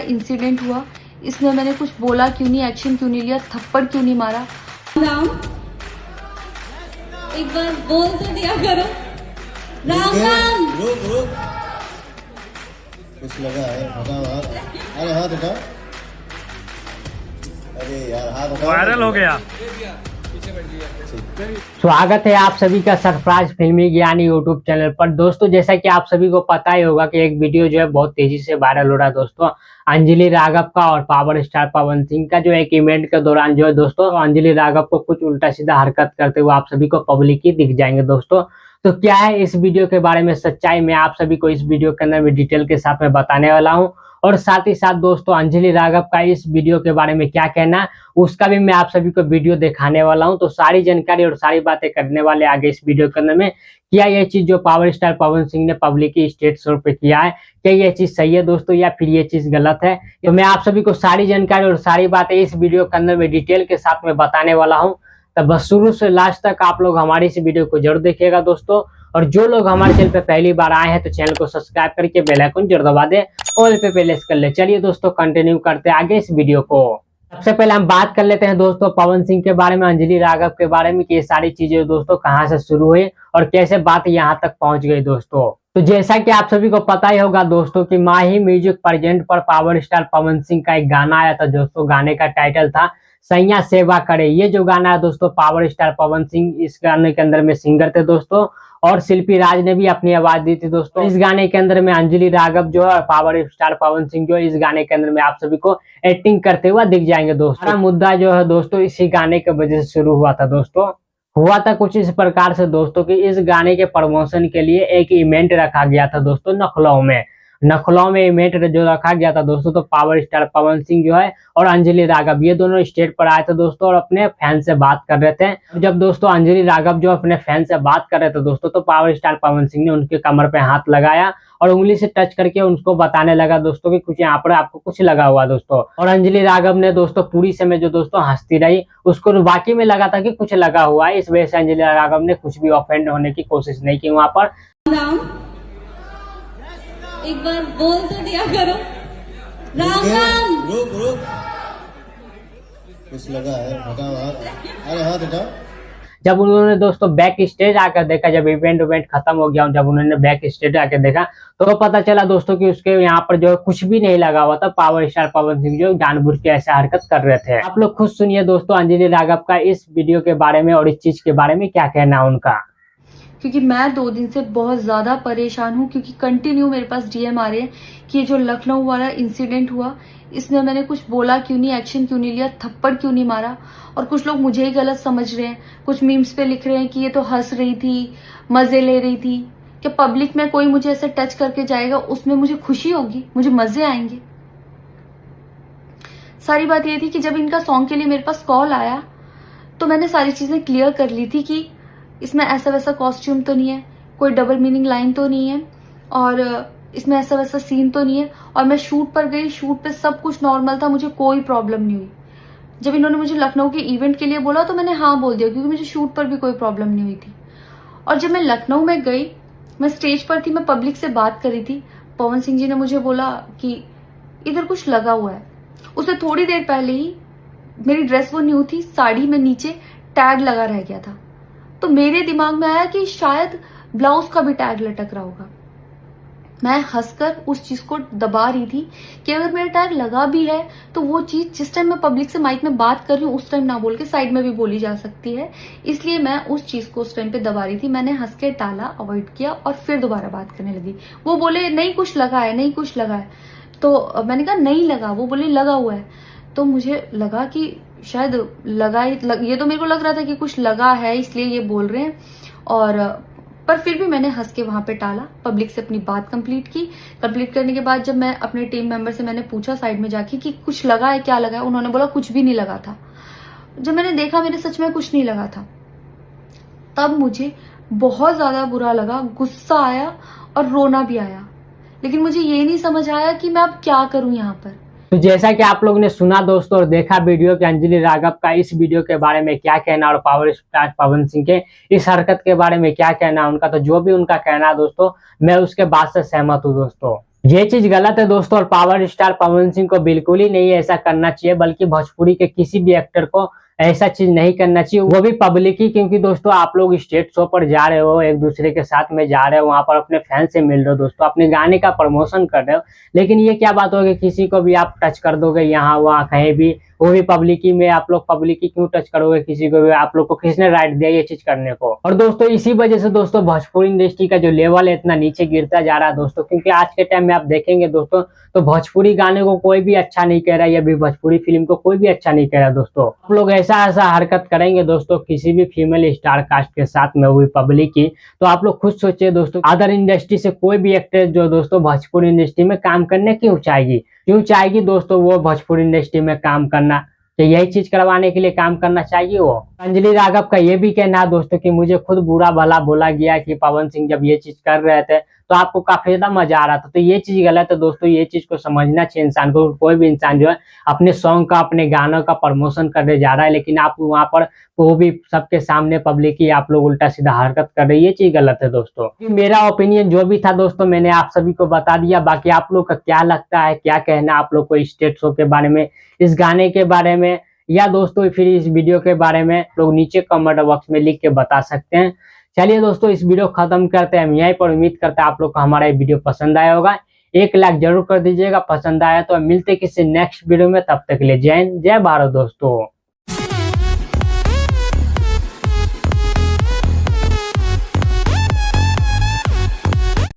Incident हुआ, इसमें मैंने कुछ बोला क्यों नहीं, एक्शन क्यों नहीं लिया, थप्पड़ क्यों नहीं मारा। राम, एक बार बोल तो दिया करो। राम राम, रुक रुक, कुछ लगा है, हटाओ हाथ। अरे हाथ हटाओ, अरे यार हाथ हटाओ। वायरल हो गया। स्वागत है आप सभी का सरफराज फिल्मी ज्ञानी यूट्यूब चैनल पर। दोस्तों जैसा कि आप सभी को पता ही होगा कि एक वीडियो जो है बहुत तेजी से वायरल हो रहा है दोस्तों, अंजलि राघव का और पावर स्टार पवन सिंह का, जो एक इवेंट के दौरान जो है दोस्तों अंजलि राघव को कुछ उल्टा सीधा हरकत करते हुए आप सभी को पब्लिक ही दिख जाएंगे दोस्तों। तो क्या है इस वीडियो के बारे में सच्चाई, मैं आप सभी को इस वीडियो के अंदर में डिटेल के साथ में बताने वाला हूँ। और साथ ही साथ दोस्तों अंजलि राघव का इस वीडियो के बारे में क्या कहना है उसका भी मैं आप सभी को वीडियो दिखाने वाला हूं। तो सारी जानकारी और सारी बातें करने वाले आगे इस वीडियो के अंदर में। क्या यह चीज जो पावर स्टार पवन सिंह ने पब्लिकली स्टेज शो पे किया है, क्या यह चीज सही है दोस्तों या फिर ये चीज गलत है, तो मैं आप सभी को सारी जानकारी और सारी बातें इस वीडियो के अंदर में डिटेल के साथ में बताने वाला हूँ। तो बस शुरू से लास्ट तक आप लोग हमारी इस वीडियो को जरूर देखिएगा दोस्तों। और जो लोग हमारे चैनल पे पहली बार आए हैं तो चैनल को सब्सक्राइब करके बेल आइकन जरूर दबा दे, ऑल पे प्लेस कर ले। चलिए दोस्तों कंटिन्यू करते हैं आगे इस वीडियो को। सबसे पहले हम बात कर लेते हैं दोस्तों पवन सिंह के बारे में, अंजलि राघव के बारे में कि ये सारी चीजें दोस्तों कहां से शुरू हुई और कैसे बात यहां तक पहुंच गई दोस्तों। तो जैसा कि आप सभी को पता ही होगा दोस्तों कि माही म्यूजिक प्रेजेंट पर पावर स्टार पवन सिंह का एक गाना आया था दोस्तों। गाने का टाइटल था सैया सेवा करे। ये जो गाना है दोस्तों पावर स्टार पवन सिंह इस गाने के अंदर में सिंगर थे दोस्तों, और शिल्पी राज ने भी अपनी आवाज दी थी दोस्तों। इस गाने के अंदर में अंजलि राघव जो है पावर स्टार पवन सिंह जो है इस गाने के अंदर में आप सभी को एक्टिंग करते हुए दिख जाएंगे दोस्तों। हमारा मुद्दा जो है दोस्तों इसी गाने की वजह से शुरू हुआ था दोस्तों। हुआ था कुछ इस प्रकार से दोस्तों कि इस गाने के प्रमोशन के लिए एक इवेंट रखा गया था दोस्तों नखलौ में इवेंट जो रखा गया था दोस्तों। तो पावर स्टार पवन सिंह जो है और अंजलि राघव ये दोनों स्टेज पर आए थे दोस्तों और अपने फैन से बात कर रहे थे। जब दोस्तों अंजलि राघव जो अपने फैन से बात कर रहे थे दोस्तों, तो पावर स्टार पवन सिंह ने उनके कमर पे हाथ लगाया और उंगली से टच करके उनको बताने लगा दोस्तों कि कुछ यहाँ पर आपको कुछ लगा हुआ दोस्तों। और अंजलि राघव ने दोस्तों पूरी समय जो दोस्तों हंसती रही, उसको वाकई में लगा था कि कुछ लगा हुआ है। इस वजह से अंजलि राघव ने कुछ भी ऑफेंड होने की कोशिश नहीं की वहां पर। राम, एक बार बोल तो दिया करो। राम राम, रुक रुक, कुछ लगा है, हटाओ हाथ। अरे हाथ हटाओ। जब उन्होंने दोस्तों बैक स्टेज आकर देखा, जब इवेंट खत्म हो गया, जब उन्होंने बैक स्टेज आकर देखा तो पता चला दोस्तों कि उसके यहाँ पर जो कुछ भी नहीं लगा हुआ था। पावर स्टार पवन सिंह जो जानबूझ के ऐसा हरकत कर रहे थे। आप लोग खुद सुनिए दोस्तों अंजलि राघव का इस वीडियो के बारे में और इस चीज के बारे में क्या कहना है उनका। क्योंकि मैं 2 दिन से बहुत ज़्यादा परेशान हूँ, क्योंकि कंटिन्यू मेरे पास डीएम आ रहे हैं कि ये जो लखनऊ वाला इंसिडेंट हुआ, इसमें मैंने कुछ बोला क्यों नहीं, एक्शन क्यों नहीं लिया, थप्पड़ क्यों नहीं मारा। और कुछ लोग मुझे ही गलत समझ रहे हैं, कुछ मीम्स पे लिख रहे हैं कि ये तो हंस रही थी, मजे ले रही थी। कि पब्लिक में कोई मुझे ऐसे टच करके जाएगा उसमें मुझे खुशी होगी, मुझे मजे आएंगे। सारी बात ये थी कि जब इनका सॉन्ग के लिए मेरे पास कॉल आया तो मैंने सारी चीजें क्लियर कर ली थी कि इसमें ऐसा वैसा कॉस्ट्यूम तो नहीं है, कोई डबल मीनिंग लाइन तो नहीं है, और इसमें ऐसा वैसा सीन तो नहीं है। और मैं शूट पर गई, शूट पे सब कुछ नॉर्मल था, मुझे कोई प्रॉब्लम नहीं हुई। जब इन्होंने मुझे लखनऊ के इवेंट के लिए बोला तो मैंने हाँ बोल दिया, क्योंकि मुझे शूट पर भी कोई प्रॉब्लम नहीं हुई थी। और जब मैं लखनऊ में गई, मैं स्टेज पर थी, मैं पब्लिक से बात कर रही थी, पवन सिंह जी ने मुझे बोला कि इधर कुछ लगा हुआ है। उससे थोड़ी देर पहले ही मेरी ड्रेस वो न्यू थी, साड़ी में नीचे टैग लगा रह गया था। तो मेरे दिमाग में आया कि शायद ब्लाउज का भी टैग लटक रहा होगा। मैं हंसकर उस चीज को दबा रही थी कि अगर मेरा टैग लगा भी है तो वो चीज जिस टाइम मैं पब्लिक से माइक में बात कर रही हूँ उस टाइम ना बोल के साइड में भी बोली जा सकती है, इसलिए मैं उस चीज को उस टाइम पे दबा रही थी। मैंने हंस के टाला, अवॉइड किया और फिर दोबारा बात करने लगी। वो बोले नहीं कुछ लगा है, नहीं कुछ लगा है। तो मैंने कहा नहीं लगा, वो बोले लगा हुआ है। तो मुझे लगा कि शायद लगा ये तो मेरे को लग रहा था कि कुछ लगा है इसलिए ये बोल रहे हैं। और पर फिर भी मैंने हंस के वहां पे टाला, पब्लिक से अपनी बात कंप्लीट की। कंप्लीट करने के बाद जब मैं अपने टीम मेंबर से मैंने पूछा साइड में जाके कि कुछ लगा है, क्या लगा है, उन्होंने बोला कुछ भी नहीं लगा था। जब मैंने देखा मेरे सच में कुछ नहीं लगा था, तब मुझे बहुत ज्यादा बुरा लगा, गुस्सा आया और रोना भी आया। लेकिन मुझे ये नहीं समझ आया कि मैं अब क्या करूं यहाँ पर। तो जैसा कि आप लोगों ने सुना दोस्तों और देखा वीडियो कि अंजलि राघव का इस वीडियो के बारे में क्या कहना और पावर स्टार पवन सिंह के इस हरकत के बारे में क्या कहना उनका, तो जो भी उनका कहना है दोस्तों मैं उसके बात से सहमत हूँ दोस्तों। ये चीज गलत है दोस्तों, और पावर स्टार पवन सिंह को बिल्कुल ही नहीं ऐसा करना चाहिए, बल्कि भोजपुरी के किसी भी एक्टर को ऐसा चीज नहीं करना चाहिए, वो भी पब्लिक ही। क्योंकि दोस्तों आप लोग स्टेज शो पर जा रहे हो, एक दूसरे के साथ में जा रहे हो, वहां पर अपने फैन से मिल रहे हो दोस्तों, अपने गाने का प्रमोशन कर रहे हो, लेकिन ये क्या बात होगी किसी को भी आप टच कर दोगे यहाँ वहाँ कहीं भी, वो भी पब्लिकी में। आप लोग पब्लिकी क्यों टच करोगे किसी को भी? आप लोग को किसने राइट दिया ये चीज करने को? और दोस्तों इसी वजह से दोस्तों भोजपुरी इंडस्ट्री का जो लेवल है इतना नीचे गिरता जा रहा है दोस्तों। क्योंकि आज के टाइम में आप देखेंगे दोस्तों तो भोजपुरी गाने को कोई भी अच्छा नहीं कह रहा है, या भी भोजपुरी फिल्म को कोई भी अच्छा नहीं कह रहा दोस्तों। आप लोग ऐसा ऐसा हरकत करेंगे दोस्तों किसी भी फीमेल स्टार कास्ट के साथ में, वो भी पब्लिक की, तो आप लोग खुद सोचिए दोस्तों, अदर इंडस्ट्री से कोई भी एक्ट्रेस जो दोस्तों भोजपुरी इंडस्ट्री में काम करने क्यों चाहेगी दोस्तों वो भोजपुरी इंडस्ट्री में काम करना? तो यही चीज करवाने के लिए काम करना चाहिए वो। अंजलि राघव का ये भी कहना है दोस्तों कि मुझे खुद बुरा भला बोला गया कि पवन सिंह जब ये चीज कर रहे थे तो आपको काफी ज्यादा मजा आ रहा था, तो ये चीज गलत है दोस्तों। ये चीज को समझना चाहिए इंसान को। कोई भी इंसान जो है अपने सॉन्ग का अपने गानों का प्रमोशन करने जा रहा है, लेकिन आप वहां पर वो भी सबके सामने पब्लिक ही आप लोग उल्टा सीधा हरकत कर रहे हैं, ये चीज गलत है दोस्तों। मेरा ओपिनियन जो भी था दोस्तों मैंने आप सभी को बता दिया। बाकी आप लोग का क्या लगता है, क्या कहना आप लोग को स्टेज शो के बारे में, इस गाने के बारे में, या दोस्तों फिर इस वीडियो के बारे में लोग नीचे कमेंट बॉक्स में लिख के बता सकते हैं। चलिए दोस्तों इस वीडियो खत्म करते हैं हम यहीं पर। उम्मीद करते हैं आप लोग को हमारा ये वीडियो पसंद आया होगा। एक लाइक जरूर कर दीजिएगा, पसंद आया तो मिलते किसी नेक्स्ट वीडियो में। तब तक के लिए जय हिंद, जय भारत दोस्तों।